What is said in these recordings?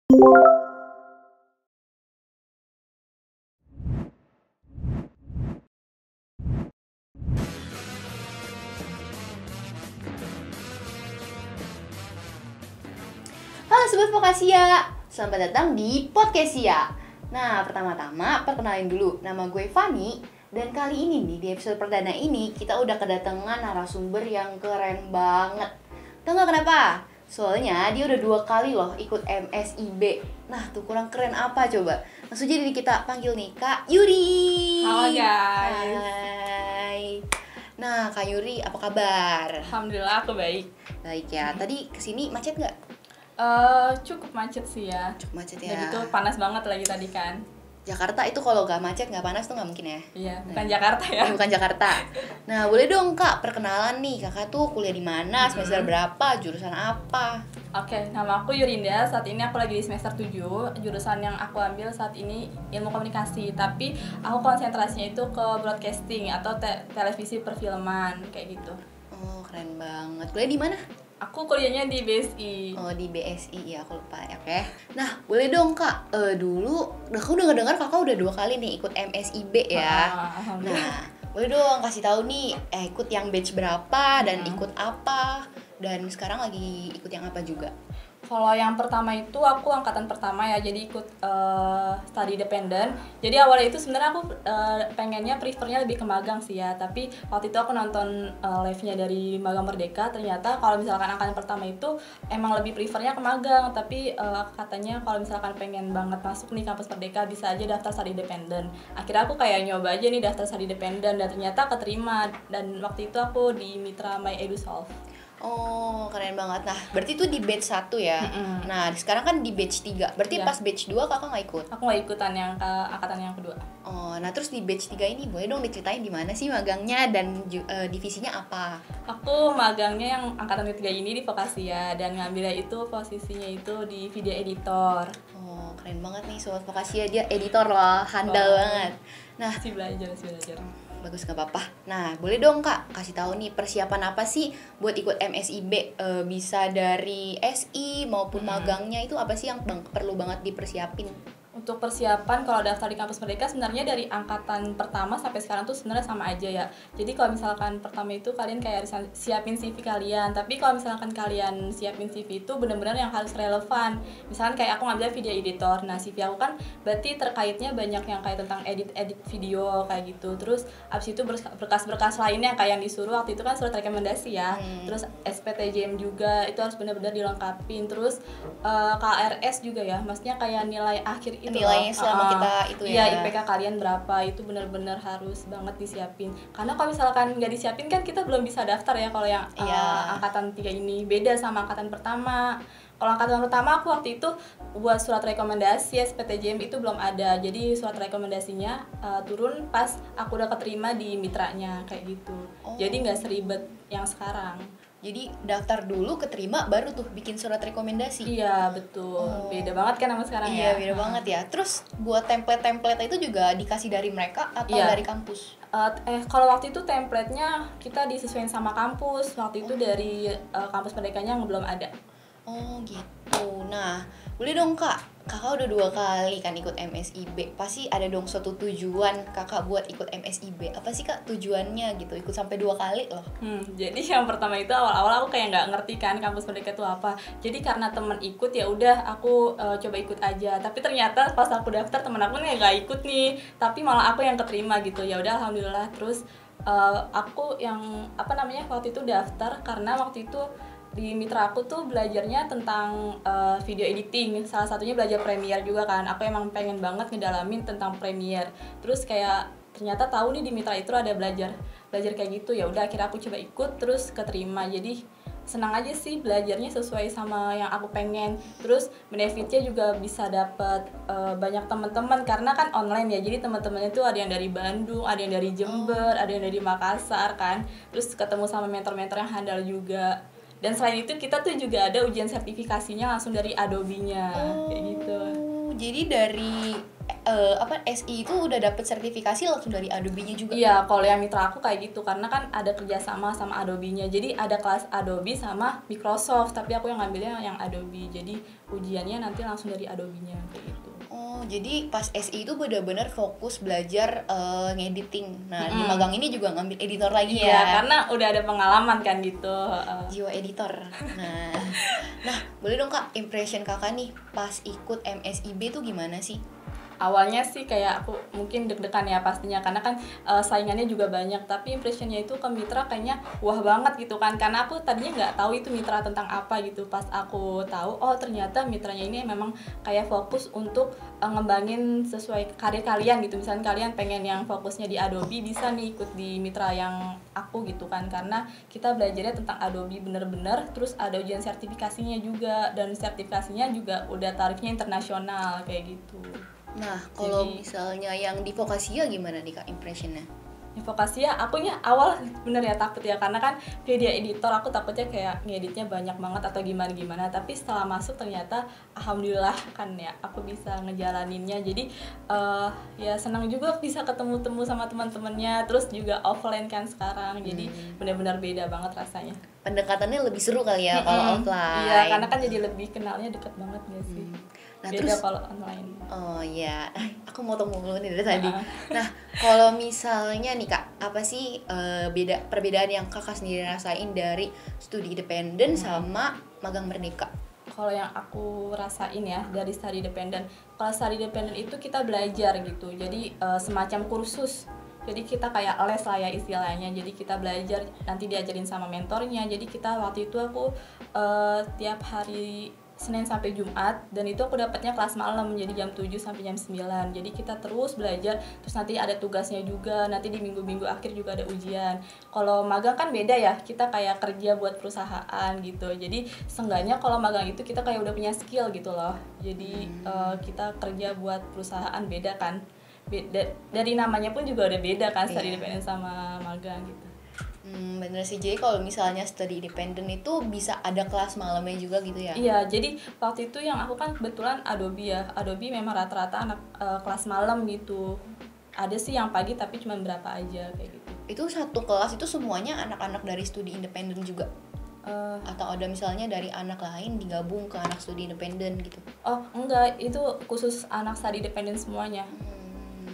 Halo Sobat Vokasia, selamat datang di Podcast Sia. Nah, pertama-tama perkenalin dulu, nama gue Fani. Dan kali ini nih, di episode perdana ini, kita udah kedatangan narasumber yang keren banget. Tahu gak kenapa? Soalnya dia udah 2 kali loh ikut MSIB. Nah, tuh kurang keren apa coba? Langsung jadi kita panggil nih Kak Yuri. Halo guys. Hai. Nah, Kak Yuri, apa kabar? Alhamdulillah aku baik. Baik ya, tadi kesini macet nggak? Cukup macet sih ya. Cukup macet ya. Dan itu panas banget lagi tadi kan. Jakarta itu kalau nggak macet nggak panas tuh nggak mungkin ya. Iya, bukan Jakarta ya. Bukan Jakarta. Nah, boleh dong Kak perkenalan nih, Kakak tuh kuliah di mana, semester berapa, jurusan apa? Oke, nama aku Yurinda. Saat ini aku lagi di semester 7. Jurusan yang aku ambil saat ini ilmu komunikasi, tapi aku konsentrasinya itu ke broadcasting atau televisi perfilman kayak gitu. Oh, keren banget. Kuliah di mana? Aku kuliahnya di BSI. Oh, di BSI ya, aku lupa ya. Oke. Nah, boleh dong Kak. Dulu aku udah ngedengar Kakak udah 2 kali nih ikut MSIB ya. Alhamdulillah. Nah, boleh dong kasih tahu nih ikut yang batch berapa dan ikut apa, dan sekarang lagi ikut yang apa juga? Kalau yang pertama itu aku angkatan pertama ya, jadi ikut study dependent. Jadi awalnya itu sebenarnya aku pengennya prefernya lebih ke magang sih ya, tapi waktu itu aku nonton live-nya dari Magang Merdeka, ternyata kalau misalkan angkatan pertama itu emang lebih prefernya ke magang, tapi katanya kalau misalkan pengen banget masuk nih kampus Merdeka bisa aja daftar study dependent. Akhirnya aku kayak nyoba aja nih daftar study dependent dan ternyata keterima, dan waktu itu aku di Mitra My EduSolve. Oh, keren banget. Nah, berarti itu di batch 1 ya. Nah, sekarang kan di batch 3. Berarti Iya. pas batch 2 Kakak nggak ikut? Aku nggak ikutan yang ke angkatan yang kedua. Oh, nah terus di batch 3 ini boleh dong diceritain di mana sih magangnya dan divisinya apa? Aku magangnya yang angkatan ketiga ini di Vokasia, dan ngambilnya itu posisinya itu di video editor. Oh, keren banget nih Sobat Vokasia, dia editor loh, handal banget. Nah, Masih belajar. bagus, nggak apa-apa. Nah, boleh dong Kak kasih tahu nih persiapan apa sih buat ikut MSIB? Bisa dari SI maupun magangnya, itu apa sih yang perlu banget dipersiapin? Untuk persiapan kalau daftar di kampus Merdeka sebenarnya dari angkatan pertama sampai sekarang tuh sebenarnya sama aja ya. Jadi kalau misalkan pertama itu kalian kayak harus siapin CV kalian, tapi kalau misalkan kalian siapin CV itu benar-benar yang harus relevan. Misalkan kayak aku ngambil video editor, nah CV aku kan berarti terkaitnya banyak yang kayak tentang edit video kayak gitu. Terus abis itu berkas-berkas lainnya kayak yang disuruh waktu itu kan surat rekomendasi ya. Terus SPTJM juga itu harus benar-benar dilengkapin. Terus KRS juga ya, maksudnya kayak nilai akhir itu nilainya selama kita itu ya. Iya, IPK kalian berapa itu benar-benar harus banget disiapin. Karena kalau misalkan nggak disiapin kan kita belum bisa daftar ya kalau yang angkatan 3 ini. Beda sama angkatan pertama. Kalau angkatan pertama aku waktu itu buat surat rekomendasi SPTJM itu belum ada. Jadi surat rekomendasinya turun pas aku udah keterima di mitranya kayak gitu. Jadi nggak seribet yang sekarang. Jadi daftar dulu, keterima, baru tuh bikin surat rekomendasi. Iya, betul. Beda banget kan sama sekarang Iya, ya. beda banget ya. Terus buat template-template itu juga dikasih dari mereka atau dari kampus? Kalau waktu itu template-nya kita disesuaikan sama kampus. Waktu itu dari kampus Merdekanya belum ada. Oh gitu. Nah, boleh dong Kak, Kakak udah 2 kali kan ikut MSIB. Pasti ada dong suatu tujuan Kakak buat ikut MSIB. Apa sih Kak tujuannya gitu? Ikut sampai 2 kali loh. Jadi yang pertama itu awal-awal aku kayak nggak ngerti kan kampus Merdeka itu apa. Jadi karena temen ikut ya udah aku coba ikut aja. Tapi ternyata pas aku daftar temen aku nih nggak ikut nih. Tapi malah aku yang keterima gitu. Ya udah alhamdulillah. Terus aku yang waktu itu daftar karena waktu itu di mitra aku tuh belajarnya tentang video editing, salah satunya belajar Premiere juga kan. Aku emang pengen banget ngedalamin tentang Premiere. Terus kayak ternyata tahu nih di mitra itu ada belajar kayak gitu. Ya udah akhirnya aku coba ikut terus keterima. Jadi senang aja sih belajarnya sesuai sama yang aku pengen. Terus benefitnya juga bisa dapat banyak teman-teman karena kan online ya. Jadi teman-temannya tuh ada yang dari Bandung, ada yang dari Jember, ada yang dari Makassar kan. Terus ketemu sama mentor-mentor yang handal juga. Dan selain itu kita tuh juga ada ujian sertifikasinya langsung dari Adobe-nya kayak gitu. Jadi dari SI itu udah dapet sertifikasi langsung dari Adobe-nya juga? Iya, kalau yang mitra aku kayak gitu karena kan ada kerjasama sama Adobe-nya. Jadi ada kelas Adobe sama Microsoft, tapi aku yang ngambilnya yang Adobe. Jadi ujiannya nanti langsung dari Adobe-nya kayak gitu. Oh, jadi pas SI itu benar-benar fokus belajar ngediting. Nah, di magang ini juga ngambil editor lagi Iya, ya. karena udah ada pengalaman kan gitu. Jiwa editor. Nah, boleh dong Kak, impression Kakak nih pas ikut MSIB tuh gimana sih? Awalnya sih kayak aku mungkin deg-degan ya pastinya karena kan saingannya juga banyak, tapi impressionnya itu ke mitra kayaknya wah banget gitu kan, karena aku tadinya nggak tahu itu mitra tentang apa gitu. Pas aku tahu oh ternyata mitranya ini memang kayak fokus untuk ngembangin sesuai karir kalian gitu. Misalnya kalian pengen yang fokusnya di Adobe, bisa nih ikut di mitra yang aku gitu kan, karena kita belajarnya tentang Adobe bener-bener, terus ada ujian sertifikasinya juga, dan sertifikasinya juga udah tarifnya internasional kayak gitu. Nah, kalau misalnya yang di Vokasia gimana nih Kak impressionnya? Vokasia akunya awal bener ya takut ya, karena kan media editor aku takutnya kayak ngeditnya banyak banget atau gimana-gimana, tapi setelah masuk ternyata alhamdulillah kan ya aku bisa ngejalaninnya. Jadi ya senang juga bisa ketemu-temu sama teman-temannya, terus juga offline kan sekarang, jadi benar-benar beda banget rasanya. Pendekatannya lebih seru kali ya kalau offline. Iya, karena kan jadi lebih kenalnya deket banget gak sih? Nah, beda terus kalau online. Oh iya, aku mau mulu nih dari tadi. Nah, kalau misalnya nih Kak, apa sih perbedaan yang Kakak sendiri rasain dari studi independen sama magang merdeka? Kalau yang aku rasain ya dari study independent, kalau study independent itu kita belajar gitu, jadi semacam kursus. Jadi kita kayak les lah ya istilahnya. Jadi kita belajar, nanti diajarin sama mentornya. Jadi kita waktu itu aku tiap hari Senin sampai Jumat, dan itu aku dapatnya kelas malam, jadi jam 7 sampai jam 9. Jadi kita terus belajar, terus nanti ada tugasnya juga, nanti di minggu-minggu akhir juga ada ujian. Kalau magang kan beda ya, kita kayak kerja buat perusahaan gitu. Jadi seenggaknya kalau magang itu kita kayak udah punya skill gitu loh. Jadi kita kerja buat perusahaan, beda kan. Dari namanya pun juga udah beda kan, study independent sama magang gitu. Bener sih, jadi kalau misalnya study independent itu bisa ada kelas malamnya juga gitu ya? Iya, jadi waktu itu yang aku kan kebetulan Adobe ya, Adobe memang rata-rata anak kelas malam gitu. Ada sih yang pagi tapi cuma berapa aja kayak gitu. Itu satu kelas itu semuanya anak-anak dari studi independen juga? Atau ada misalnya dari anak lain digabung ke anak studi independen gitu? Oh enggak, itu khusus anak studi independen semuanya.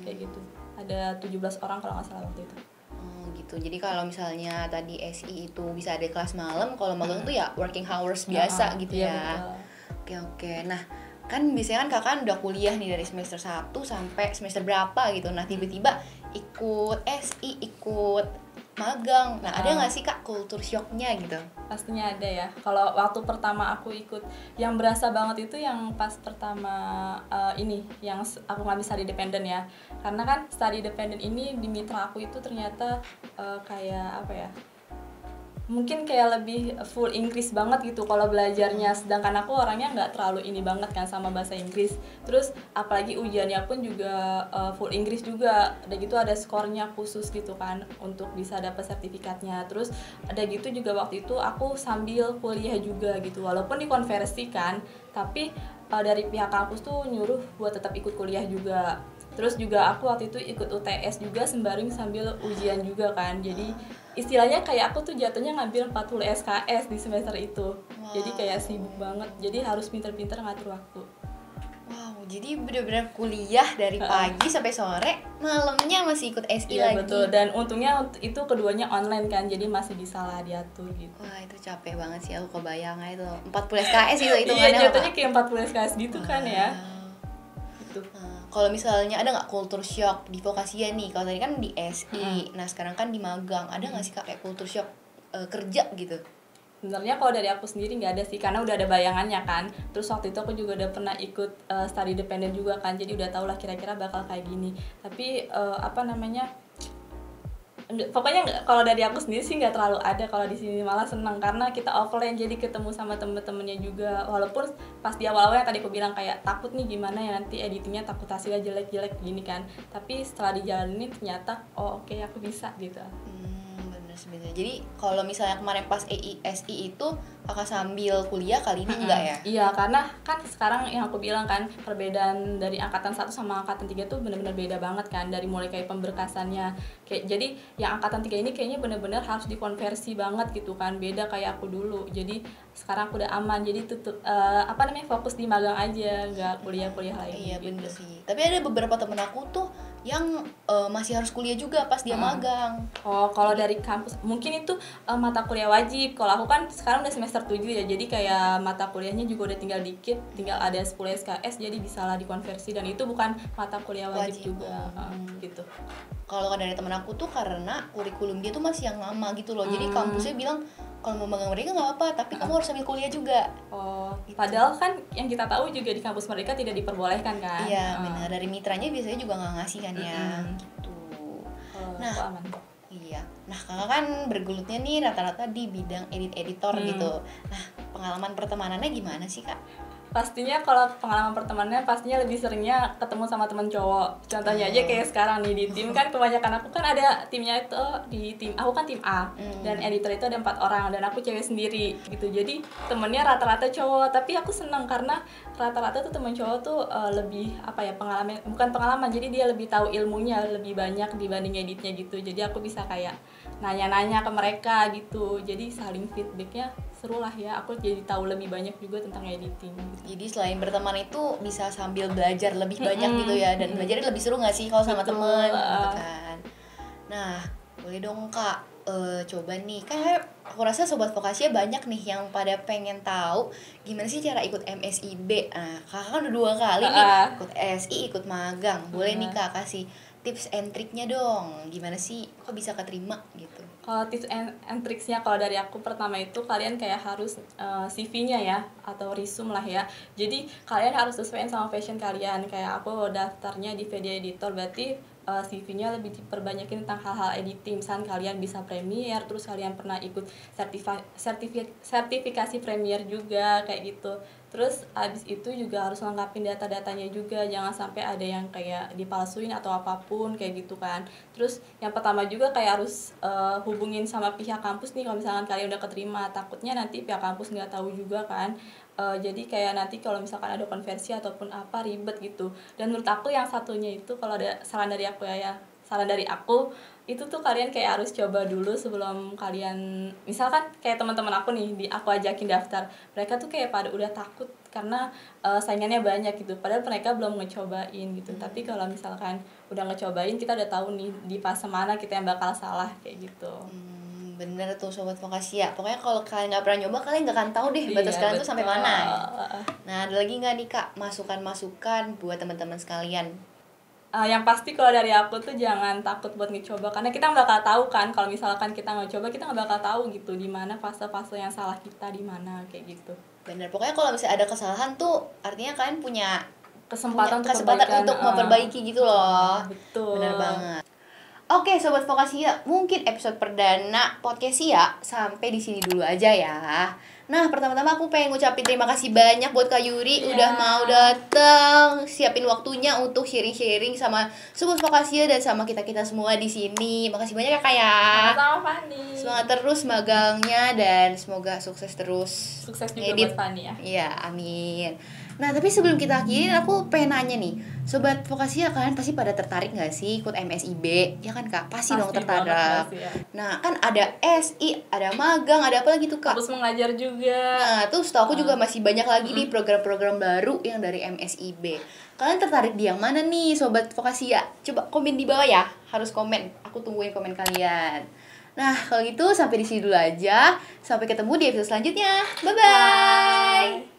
Kayak gitu. Ada 17 orang kalau nggak salah waktu itu. Gitu. Jadi kalau misalnya tadi SI itu bisa ada kelas malam, kalau magang tuh ya working hours biasa gitu iya, ya. Betul. Oke. Nah, kan biasanya kan kakak udah kuliah nih dari semester 1 sampai semester berapa gitu. Nah, tiba-tiba ikut SI, ikut magang. Nah, ada nggak sih Kak culture shock-nya gitu? Pastinya ada ya. Kalau waktu pertama aku ikut, yang berasa banget itu yang pas pertama ini, yang aku ngambil study independent ya. Karena kan study independent ini di mitra aku itu ternyata kayak apa ya? Mungkin kayak lebih full Inggris banget gitu kalau belajarnya, sedangkan aku orangnya nggak terlalu ini banget kan sama bahasa Inggris. Terus apalagi ujiannya pun juga full Inggris juga, ada gitu ada skornya khusus gitu kan untuk bisa dapat sertifikatnya. Terus ada gitu juga waktu itu aku sambil kuliah juga gitu, walaupun dikonversi kan, tapi dari pihak kampus tuh nyuruh buat tetap ikut kuliah juga. Terus juga aku waktu itu ikut UTS juga sembari sambil ujian juga kan. Jadi istilahnya kayak aku tuh jatuhnya ngambil 40 SKS di semester itu. Wow. Jadi kayak sibuk banget. Jadi harus pinter-pinter ngatur waktu. Wow, jadi benar-benar kuliah dari pagi sampai sore, malamnya masih ikut SI iya, lagi. Iya betul, dan untungnya itu keduanya online kan, jadi masih bisa lah diatur gitu. Wah, itu capek banget sih, aku kebayang itu 40 SKS itu iya, jatuhnya kayak 40 SKS gitu kan ya. Gitu. Kalau misalnya ada nggak culture shock di Vokasia nih? Kalau tadi kan di SI, nah sekarang kan di magang, ada nggak sih Kak kayak culture shock kerja gitu? Sebenarnya kalau dari aku sendiri nggak ada sih, karena udah ada bayangannya kan. Terus waktu itu aku juga udah pernah ikut study independent juga kan, jadi udah tau lah kira-kira bakal kayak gini. Tapi pokoknya kalau dari aku sendiri sih nggak terlalu ada. Kalau di sini malah seneng karena kita offline, jadi ketemu sama temen-temennya juga. Walaupun pas di awal-awal yang tadi aku bilang kayak takut nih gimana ya nanti editingnya, takut hasilnya jelek-jelek gini kan. Tapi setelah dijalanin ternyata oke, aku bisa gitu. Bener sebenarnya. Jadi kalau misalnya kemarin pas SI itu kakak sambil kuliah, kali ini enggak ya? Iya, karena kan sekarang yang aku bilang kan, perbedaan dari angkatan 1 sama angkatan 3 tuh benar-benar beda banget kan, dari mulai kayak pemberkasannya. Kayak jadi yang angkatan 3 ini kayaknya benar-benar harus dikonversi banget gitu kan, beda kayak aku dulu. Jadi sekarang aku udah aman, jadi fokus di magang aja, nggak kuliah-kuliah lagi. Iya gitu. bener sih. Tapi ada beberapa temen aku tuh yang masih harus kuliah juga pas dia magang. Oh, kalau dari kampus mungkin itu mata kuliah wajib. Kalau aku kan sekarang udah semester 7 ya. Jadi kayak mata kuliahnya juga udah tinggal dikit, tinggal ada 10 SKS, jadi bisalah dikonversi, dan itu bukan mata kuliah wajib juga. Gitu. Kalau dari temen aku tuh karena kurikulum dia tuh masih yang lama gitu loh. Jadi kampusnya bilang kalau mau magang mereka nggak apa-apa, tapi kamu harus sambil kuliah juga. Oh, padahal kan yang kita tahu juga di kampus mereka tidak diperbolehkan kan? Iya benar, dari mitranya biasanya juga nggak ngasih kan ya. Gitu. Nah, aku aman. iya. Nah, kakak kan bergelutnya nih rata-rata di bidang editor gitu. Nah, pengalaman pertemanannya gimana sih, Kak? Pastinya kalau pengalaman pertemanannya pastinya lebih seringnya ketemu sama teman cowok. Contohnya aja kayak sekarang nih di tim kan, kebanyakan aku kan ada timnya itu, di tim aku kan tim A dan editor itu ada 4 orang dan aku cewek sendiri gitu. Jadi temennya rata-rata cowok, tapi aku seneng karena rata-rata tuh teman cowok tuh lebih bukan pengalaman, jadi dia lebih tahu ilmunya lebih banyak dibanding editnya gitu. Jadi aku bisa kayak nanya-nanya ke mereka gitu, jadi saling feedbacknya seru lah ya. Aku jadi tahu lebih banyak juga tentang editing gitu. Jadi selain berteman itu bisa sambil belajar lebih banyak gitu ya, dan belajarnya lebih seru nggak sih kalau sama teman gitu kan. Nah, boleh dong Kak, coba nih, kan aku rasa Sobat Vokasi banyak nih yang pada pengen tahu gimana sih cara ikut MSIB. Nah, kakak kan udah 2 kali nih ikut SI, ikut magang. Boleh nih Kak kasih tips and triknya dong, gimana sih kok bisa keterima gitu. Kalau tips and tricksnya, kalau dari aku pertama itu kalian kayak harus CV-nya ya, atau resume lah ya. Jadi kalian harus sesuaiin sama passion kalian. Kayak aku daftarnya di video editor, berarti CV-nya lebih diperbanyakin tentang hal-hal editing. Misalnya kalian bisa Premiere, terus kalian pernah ikut sertifikasi Premiere juga kayak gitu. Terus abis itu juga harus lengkapin data-datanya juga, jangan sampai ada yang kayak dipalsuin atau apapun kayak gitu kan. Terus yang pertama juga kayak harus hubungin sama pihak kampus nih kalau misalkan kalian udah keterima, takutnya nanti pihak kampus nggak tahu juga kan. Jadi kayak nanti kalau misalkan ada konversi ataupun apa ribet gitu. Dan menurut aku yang satunya itu, kalau ada saran dari aku itu tuh kalian kayak harus coba dulu sebelum kalian, misalkan kayak teman-teman aku nih, aku ajakin daftar, mereka tuh kayak pada udah takut karena saingannya banyak gitu, padahal mereka belum ngecobain gitu. Tapi kalau misalkan udah ngecobain, kita udah tahu nih di fase mana kita yang bakal salah kayak gitu. Bener tuh Sobat Vokasi ya, pokoknya kalau kalian nggak pernah nyoba kalian nggak akan tahu deh batas kalian tuh sampai mana ya. Nah, ada lagi nggak nih Kak masukan-masukan buat teman-teman sekalian? Yang pasti kalau dari aku tuh jangan takut buat ngecoba, karena kita nggak bakal tahu kan kalau misalkan kita nggak coba, kita nggak bakal tahu gitu di mana fase-fase yang salah kita, di mana kayak gitu. Bener, pokoknya kalau misalnya ada kesalahan tuh artinya kalian punya kesempatan untuk memperbaiki gitu loh. Betul. Bener banget. Oke Sobat Vokasi ya, mungkin episode perdana podcast ya sampai di sini dulu aja ya. Nah, pertama-tama aku pengen ngucapin terima kasih banyak buat Kak Yuri udah mau datang, siapin waktunya untuk sharing-sharing sama Sobat Vokasi dan sama kita-kita semua di sini. Makasih banyak ya Kak ya. Sama Fani. Semangat terus magangnya dan semoga sukses terus. Sukses juga buat Fani ya. Iya, amin. Nah, tapi sebelum kita akhirin, aku pengen nanya nih, Sobat Vokasi ya, kalian pasti pada tertarik gak sih ikut MSIB? Ya kan Kak? Pasti dong tertarik. Ya. Nah, kan ada SI, ada magang, ada apa lagi tuh Kak? Harus mengajar juga. Nah, terus aku juga masih banyak lagi di program-program baru yang dari MSIB. Kalian tertarik di yang mana nih Sobat Vokasi ya? Coba komen di bawah ya, harus komen. Aku tungguin komen kalian. Nah, kalau gitu sampai di sini dulu aja. Sampai ketemu di episode selanjutnya. Bye-bye.